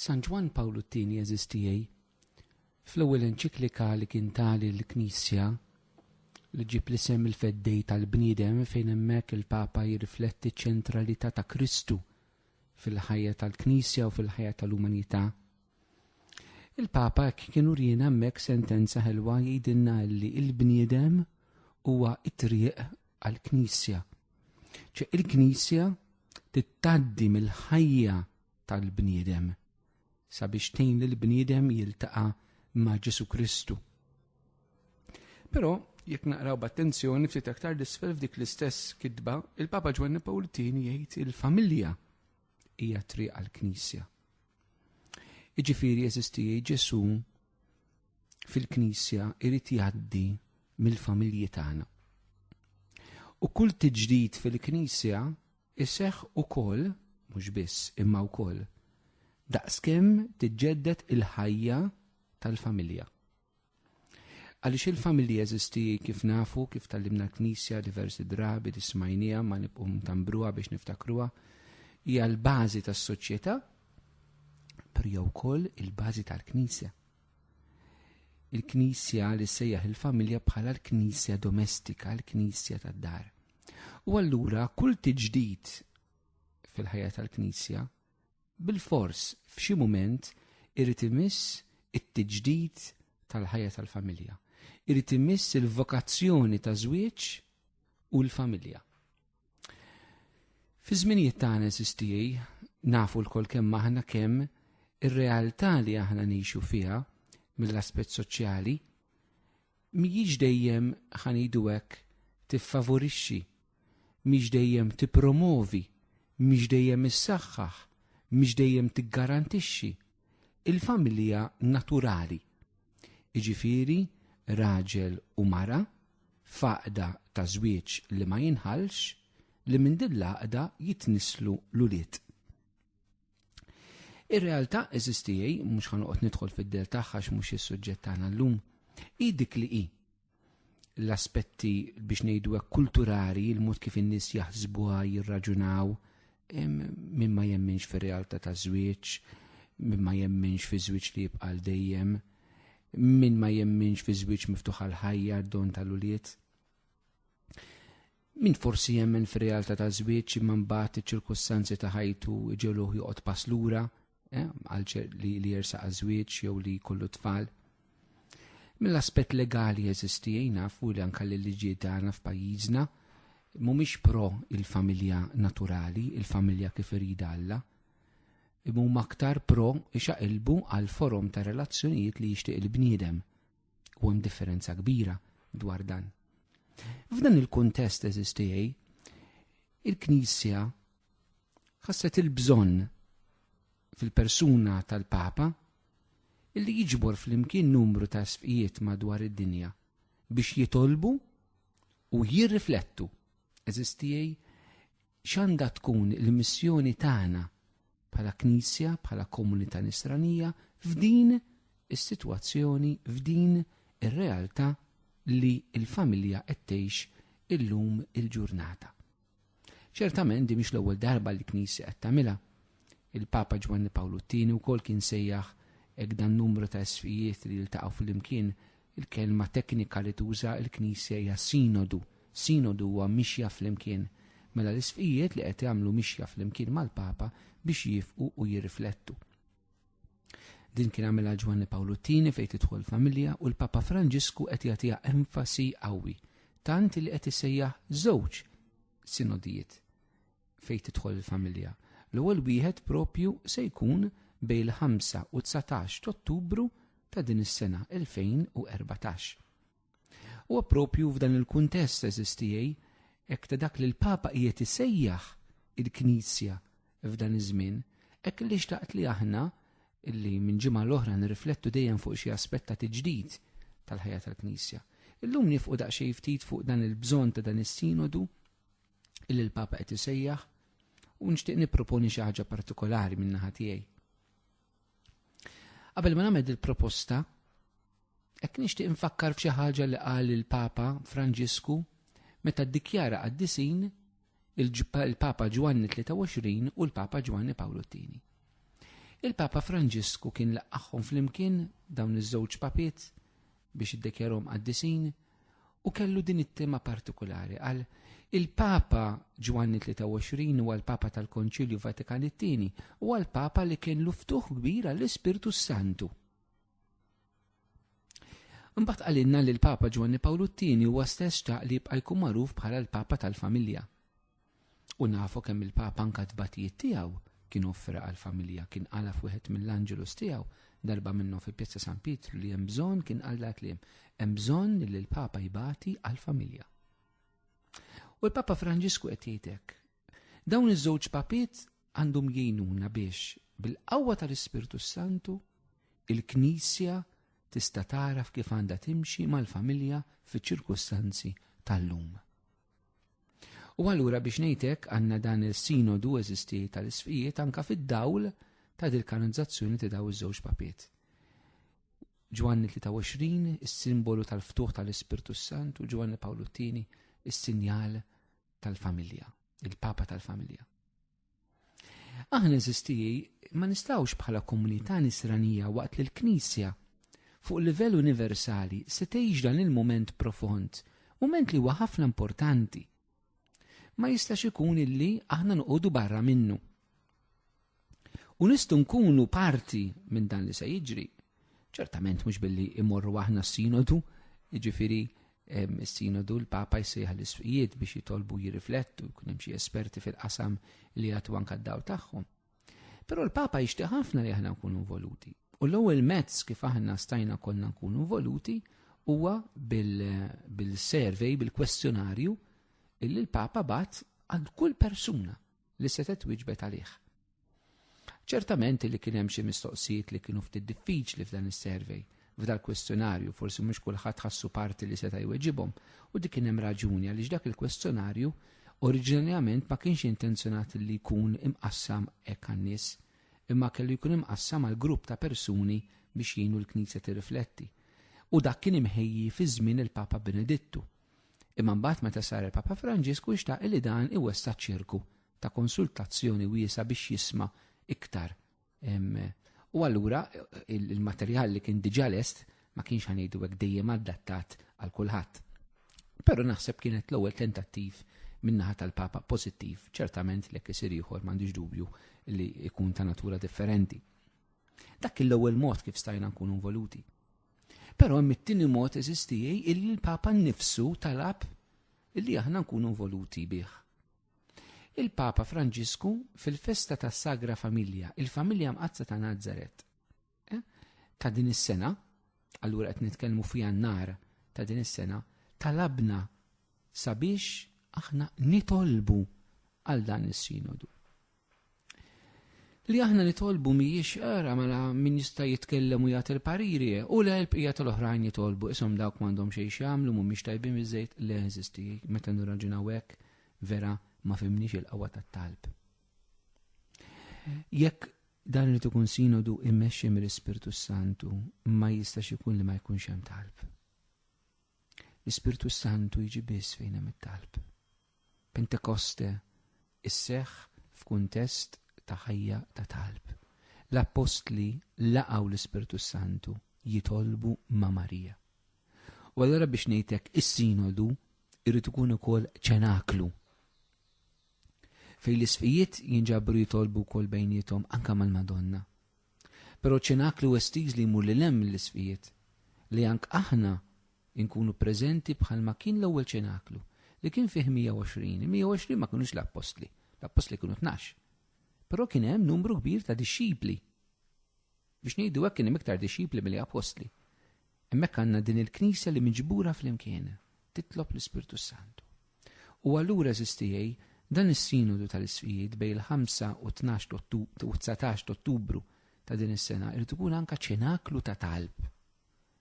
San Ġwan Pawlu II jeżistijaj fl-ewwel enċiklika li kien tali l-Knisja li ġib l-isem il-feddej tal-bniedem fejn hemmhekk il-Papa jirrifletti ċ-ċentralità ta' Kristu fil-ħajja tal-Knisja u fil-ħajja tal-umanità. Il-Papa kien urjina hemmhekk sentenza ħelwa jgħidilna li l-bniedem huwa t-triq għall-Knisja. Il-Knisja tittgħaddi mill-ħajja tal-bniedem sabiex tgħin lill-bniedem jiltaqa' ma' Ġesu Kristu. Però jekk naqraw b'attenzjoni ftit aktar l-isfel f'dik l-istess kitba, il-Papa Ġwanni Pawlu II jgħid il-familja hija triq għall-Knisja. Jiġifieri jeżistijaj Ġesu fil-Knisja irid jgħaddi mill-familji tagħna. U kull tiġdid fil-Knisja iseħħ ukoll mhux biss imma wkoll daqskemm tiġġedded il-ħajja tal-familja. Għaliex il-familja jeżisti kif nafu, kif tallimna l-Knisja diversi drabi li smajnija ma nibqgħu ntambruha biex niftakruha, hija l-bażi tas-soċjetà, però hija wkoll il-bażi tal-Knisja. Il-Knisja li sejjaħ il-familja bħala l-Knisja domestika, l-Knisja tad-dar. U allura kull tiġdid fil-ħajja tal-Knisja bil-fors f'xi mument irid imiss it-tiġdid tal-ħajja tal-familja. Irid imiss il-vokazzjoni ta' żwieġ u l-familja. Fi żminijiet tagħna eżistijaj nafu lkoll kemm aħna kemm ir-realtà li aħna ngħixu fiha mill-aspett soċjali mhijiex dejjem ħanidu hekk tiffavorixxi, mhix dejjem tippromovi, mhix dejjem issaħħaħ, mhix dejjem tiggarantixxi il-familja naturali. Jiġifieri raġel u mara faqda ta' żwieġ li ma jinħallx li minn din l-għaqda jitnislu l-ulied. Ir-realtà eżistijaj mhux ħanoqgħod nidħol fid-del tagħha x'mhux is-suġġett tagħna llum, hi dik li hi. L-aspetti biex ngħidu hekk kulturali, il-mod kif in-nies jaħsbuha jirraġunaw, min ma jemminx fir-realtà ta' żwieġ, min ma jemminx fi żwieġ li jibqa' dejjem, min ma jemminx fi żwieġ miftuħ għal ħajja d-don tal-ulied. Min forsi jemmen fir-realtà ta' żwieġ imma mbagħad iċ-ċirkustanzi ta' ħajtu ġeluh joqgħod pass lura li jersaq żwieġ jew li jkollu tfal. Mill-aspett legali jeżisti nafu li anke l-liġijiet tagħna f'pajjiżna mhumiex pro il-familja naturali, il-familja kif irid Alla, imma huma aktar pro ixaqilbu għal forom ta' relazzjonijiet li jixtieq il-bniedem. U hemm differenza kbira dwar dan. F'dan il-kuntest eżistijaj, il-Knisja ħasset il-bżonn fil-persuna tal-Papa illi jiġbor flimkien numru ta' sfijiet madwar id-dinja biex jitolbu u jirriflettu eżistijaj x'għandha tkun il-missjoni tagħna bħala Knisja, bħala komunità nisranija f'din is-sitwazzjoni, f'din ir-realtà li l-familja qed tgħix illum il-ġurnata. Ċertament di mhix l-ewwel darba li Knisja qed tagħmilha. Il-Papa Ġwanni Pawlu II wkoll kien sejjaħ hekk dan numru ta' sfijiet li jiltaqgħu flimkien. Il-kelma teknika li tuża l-Knisja hija sinodu. Sinodu huwa mixja flimkien. Mela l-isfijiet li qed jagħmlu mixja flimkien mal-Papa biex jifqu u jirriflettu. Din kien għamilha Ġwanni Pawlu II fejn tidħol familja u l-Papa Franġisku qed jagħtiha enfasi qawwi, tant li qed isejjaħ żewġ sinodijiet fejn tidħol il-familja. L-ewwel wieħed propju se jkun bejn il-5 u 19 ta' Ottubru ta' din is-sena 2014. Huwa propju f'dan il-kuntest eżistijaj hekk ta' dak li l-Papa qiegħed isejjaħ il-Knisja f'dan iż-żmien, hekk li xtaqt li aħna illi minn ġimgħa l-oħra nirriflettu dejjem fuq xi aspett ta' tiġdid tal-ħajja tal-Knisja. Illum nifqu daqsxejn ftit fuq dan il-bżonn ta' dan is-sinodu illi l-Papa qed isejjaħ u nixtieq nipproponi xi ħaġa partikolari min-naħa tiegħi. Qabel ma nagħmel il-proposta, hekk nixtieq infakkar f'xi ħaġa li qal il-Papa Franġisku meta ddikjara qaddisin il-Papa Ġwanni 23 u l-Papa Ġwanni Pawlu II. Il-Papa Franġisku kien laqqaħħom flimkien dawn iż-żewġ papiet biex iddekjarhom qaddisin u kellu din it-tema partikolari għal il-Papa Ġwanni 23 huwa l-Papa tal-Konċilju Vatikan it-Tieni huwa l-Papa li kien luftuħ kbir għall-Ispirtu Santu. Imbagħad qalilna li l-Papa Ġwanni Pawlu t-Tieni huwa stess xtaq li jibqa' jkun magħruf bħala l-Papa tal-Familja. U nafu kemm il-Papa anke tbatijiet tiegħu kien offra għall-familja, kien qala f'wieħed mill-Anġelus tiegħu darba minnhom fi Pjazza San Pietru li hemm bżonn kien qal kliem, hemm bżonn li l-Papa jibati għall-familja. U l-Papa Franġisku qed jgħidlek, dawn iż-żewġ papiet għandhom jgħinuna biex bil-qawwa tal-Ispirtu Santu il-Knisja tista' taraf kif għandha timxi mal-familja fiċ-ċirkustanzi tal-lum. U allura biex ngħidlek għandna dan is-sinodu eżisti tal-isfijiet anke fid-dawl ta' dil-kanonizzazzjoni ta' daw iż-żewġ papiet. Ġwanni 23 is-simbolu tal-ftuħ tal-Ispirtu Sant u Ġwanni Pawlu t-Tieni is-sinjal tal-familja, il-Papa tal-familja. Aħna eżistijaj ma nistgħux bħala komunità nisranija waqt li l-Knisja fuq livell universali se tgħix dan il-mument profond, mument li huwa ħafna importanti. Ma jistax ikun illi aħna noqogħdu barra minnu. U nistgħu nkunu parti minn dan li se jiġri. Ċertament mhux billi imorru aħna s-sinodu, jiġifieri s-sinodu l-Papa jsejħa l-isfijiet biex jitolbu jirriflettu, jkun hemm xi esperti fil-qasam li jagħtu anke d-dawl tagħhom. Però l-Papa jixtieq ħafna li aħna nkunu involuti. U l-ewwel mezz kif aħna stajna konna nkunu involuti huwa bil-survey, bil-kwestjonarju illi l-Papa bat għand kull persuna li setet wieġbet għalih. Ċertament li kien hemm xi mistoqsijiet li kienu ftit diffiċli f'dan is-survey, f'dal kwestjonarju, forsi mhux kulħadd ħassu parti li seta' jweġibhom, u dik kien hemm raġuni għaliex dak il-kwestjonarju oriġinarjament ma kienx intenzjonat li jkun imqassam hekk għan-nies, imma kellu jkun imqassam għal grupp ta' persuni biex jgħinu l-Knisja tirrifletti. U dak kien imħejji fi żmien il-Papa Benedittu. Imma mbagħad meta sar il-Papa Franġisku xtaq li dan iwessa ċirku ta' konsultazzjoni wiesa biex jisma' iktar. U allura il-materjal li kien diġà lest ma kienx ħanejdu hekk dejjem adattat għal kulħadd. Però naħseb kienet l-ewwel tentattiv min-naħa tal-Papa pożittiv, ċertament lek isir ieħor m'għandix dubju li jkun ta' natura differenti. Dak l-ewwel mod kif stajna nkunu involuti. Però hemm it-tieni mod eżistijej illi l-Papa nnifsu talab illi aħna nkunu involuti bih. Il-Papa Franġisku fil-festa tas Sagra Familja, il-familja mqazza ta' Nazaret, ta' din is-sena, allura qed nitkellmu fi Jannar ta' din is-sena, talabna sabiex aħna nitolbu għal dan is-sinodu. Li aħna nitolbu mhijiex ara mela min jista' jitkellem u jagħti l-pariri u le l-bqija tal-oħrajn jitolbu ishom dawk m'għandhom xejn jagħmlu mhumiex tajbin biżejjed le eżisti meta nirraġunaw hekk vera ma fimniex il-qawwa tat-talb. Jekk dan li tkun sinodu immexxi mill-Ispirtu Santu ma jistax ikun li ma jkunx hemm talb. L-Ispirtu Santu jiġi biss fejn hemm it-talb. Pentekoste isseħħ f'kuntest ta' ħajja ta' talb. L-Apostli laqgħu l-Ispirtu Santu jitolbu ma' Marija. U allura biex ngħidlek is-sinodu irid ikun ukoll ċenaklu. Fejn l-isfijiet jinġabru jitolbu wkoll bejniethom anke mal-Madonna. Però ċenaklu estiż li jmur lil hemm l-isfijiet li anke aħna nkunu preżenti bħalma kien l-ewwel ċenaklu li kien fih 120. 120 ma kinux l-Apostli. L-Apostli kienu 12. Però kien hemm numru kbir ta' dixxipli. Biex ngħidu hekk kien hemm iktar dixxipli milli apostli. Hemmhekk għandna din il-Knisja li miġbura flimkien titlob l-Ispirtu Santu. U allura eżistijej dan is-sinodu tal-isfijiet bejn il-5 u 19 Ottubru ta' din is-sena irid ikun anke ċenaklu ta' talb.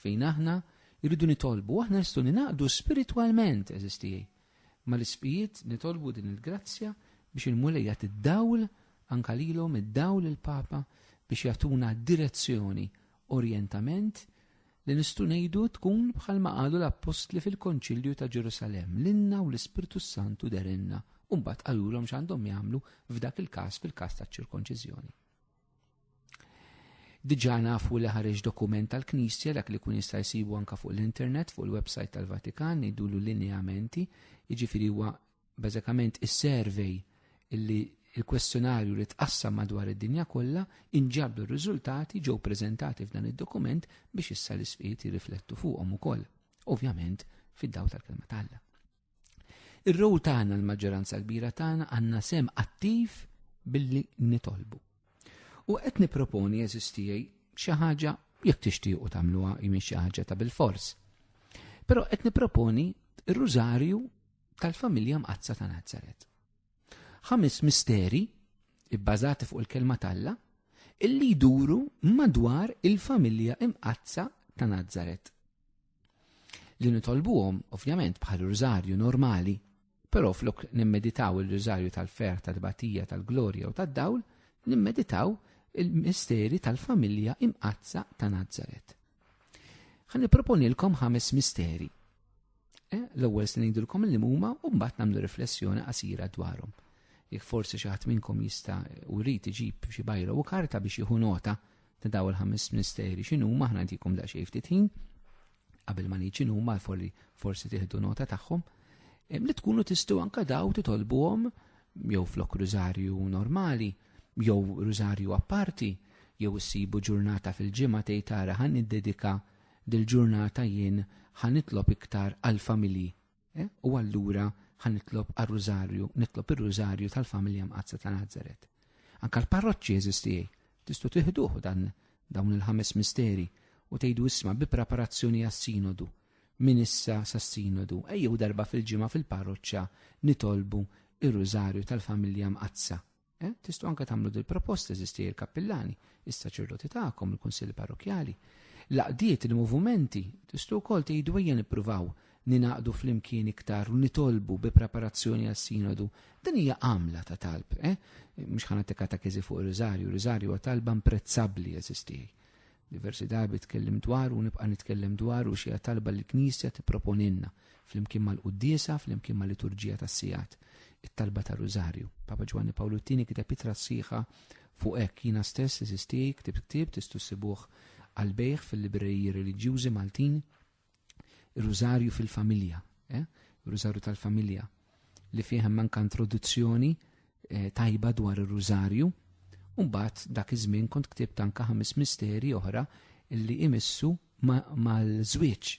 Fejn aħna irridu nitolbu aħna nistgħu ninaqdu spiritwalment eżistijej. Ma l-isfijiet nitolbu din il-grazzja biex il-mulejja tiddawl anka lilhom id-dawl il-Papa biex jagħtuna direzzjoni, orjentament li nistgħu ngħidu tkun bħalma qalu l-Apostli fil-Konċilju ta' Ġerusalemm l-inna u l-Ispirtu Santu derinna u mbagħad qalulhom x'għandhom jagħmlu f'dak il-każ fil-każ taċ-ċirkonċiżjoni. Diġà nafu li ħareġ dokument tal-Knisja dak li kun jista' jsibu anke fuq l-internet fuq il-website tal-Vatikan jgħidulu lineamenti, jiġifieri huwa bażikament is-survey illi il-kwestjonarju li tqassam madwar id-dinja kollha inġabdu r-riżultati ġew preżentati f'dan id-dokument biex issa l-isfijiet jirriflettu fuqhom ukoll. Ovvjament fid-dawl tal-kelma tagħna. Ir-rowl tagħna l-maġġoranza kbira tagħna għandna sem attiv billi nitolbu. U qed nipproponi eżistijaj xi ħaġa jekk tixtiequ tagħmluha jmien xi ħaġa ta' bil-fors. Però qed nipproponi r-rużarju tal-familja Mqazza ta' Nażaret. 5 misteri bbażati fuq il-kelma talla illi jduru madwar il-familja Mqazza ta' Nażaret. Li nitolbuhom ovvjament bħal rużarju normali, però flok nimmeditaw il-rużarju tal-fer, tal-batija, tal-glorja u tad-dawl, nimmeditaw il-misteri tal-familja Mqazza ta' Nażaret. Ħan nipproponilkom 5 misteri. L-ewwel se ngħidulkom li huma u mbagħad nagħmlu riflessjoni qasira dwarhom. Jekk forsi xi ħadd minnkom jista' u jrid iġib xi bajra u karta biex jieħu nota ta' dawn il-5 misteri x'inhuma aħna ntikom daqsxejn ftit ħin qabel ma ngħid x'inhuma forsi tieħdu nota tagħhom li tkunu tistgħu anke daw titolbuhom jew flok rużarju normali, jew rużarju apparti, jew issibu ġurnata fil-ġimgħa tgħid tara ħan niddedika dil-ġurnata jien ħan nitlob iktar għall-familji. U allura ħan nitlob għar-rużarju, nitlob ir-rużarju tal-familja Mqazza ta' Nażaret. Anke l-parroċċi eżistijaj, tistgħu tieħduh dawn il-5 misteri u tgħidu isma' bi preparazzjoni għas-sinodu. Min issa sas-sinodu ejjew darba fil-ġimgħa fil-parroċċja nitolbu ir-rużarju tal-familja Mqazza. Tistgħu anke tagħmlu dil proposta eżistijaj il-kappillani, is-saċerdoti tagħkom, il-kunsilli parrokjali. Laqdiet il-movimenti tistgħu wkoll tgħidu ejja nippruvaw ninaqdu flimkien iktar u nitolbu bi preparazzjoni għas-sinodu. Dan hija għamla ta' talb, mhux ħanagħtik katekiżi fuq ir-rużarju, ir-rużarju huwa talba imprezzabbli eżistijaj. Diversi darbi tkellem dwar u nibqa' nitkellem dwar u xi talba li l-Knisja tipproponilna flimkien mal-quddiesa, flimkien mal-liturġija tas-sigħat. It-talba ta' rużarju. Papa Ġwanni Pawlu II kiteb itra sħiħa fuq hekk jiena stess eżistij ktieb tistgħu ssibuh għall-bejgħ fil-libreriji reliġjużi Maltin. Ir-rużarju fil-familja, ir-rużarju tal-familja li fih hemm anke introduzzjoni tajba dwar ir-rużarju. U mbagħad dak iż-żmien kont ktibt anke 5 misteri oħra li imissu mal-żwieġ,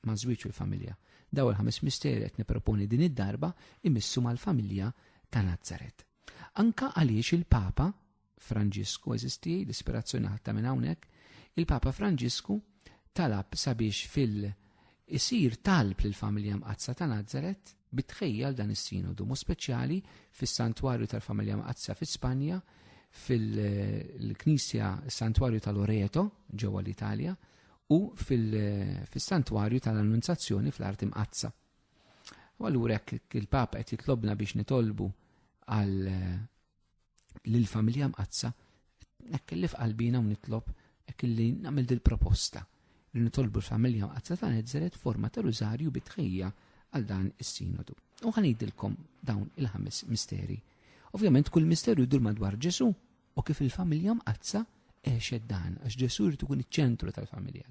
maż-żwieġ fil-familja. Daw il-5 misteri qed nipproponi din id-darba imissu mal-familja ta' Nażaret. Anke għaliex il-Papa Franġisku eżisti l-ispirazzjoni ħatta minn hawnhekk, il-Papa Franġisku talab sabiex isir talb lill-familja Mqazza ta' Nażaret bitħejjal dan is-sinodu, mu speċjali fis-santwarju tal-familja Mqazza fi Spanja, fil-Knisja Santwarju tal-Loreto ġewwa l-Italja u fis-Santwarju tal-Annunzazzjoni fl-Art Mqazza. U allura hekk il-Papa qed jitlobna biex nitolbu lill-familja Mqazza hekk li f'qalbina u nitlob hekk li nagħmel dil-proposta li nitolbu l-familja Mqazza ta' Nażaret forma ta' rużarju bitħejja għal dan is-sinodu. U ħanidilkom dawn il-5 misteri. Ovvjament kull misterju jdur madwar Ġesu u kif il-familja Mqazza għexed dan, għax Ġesu jrid ikun iċ-ċentru tal-familja.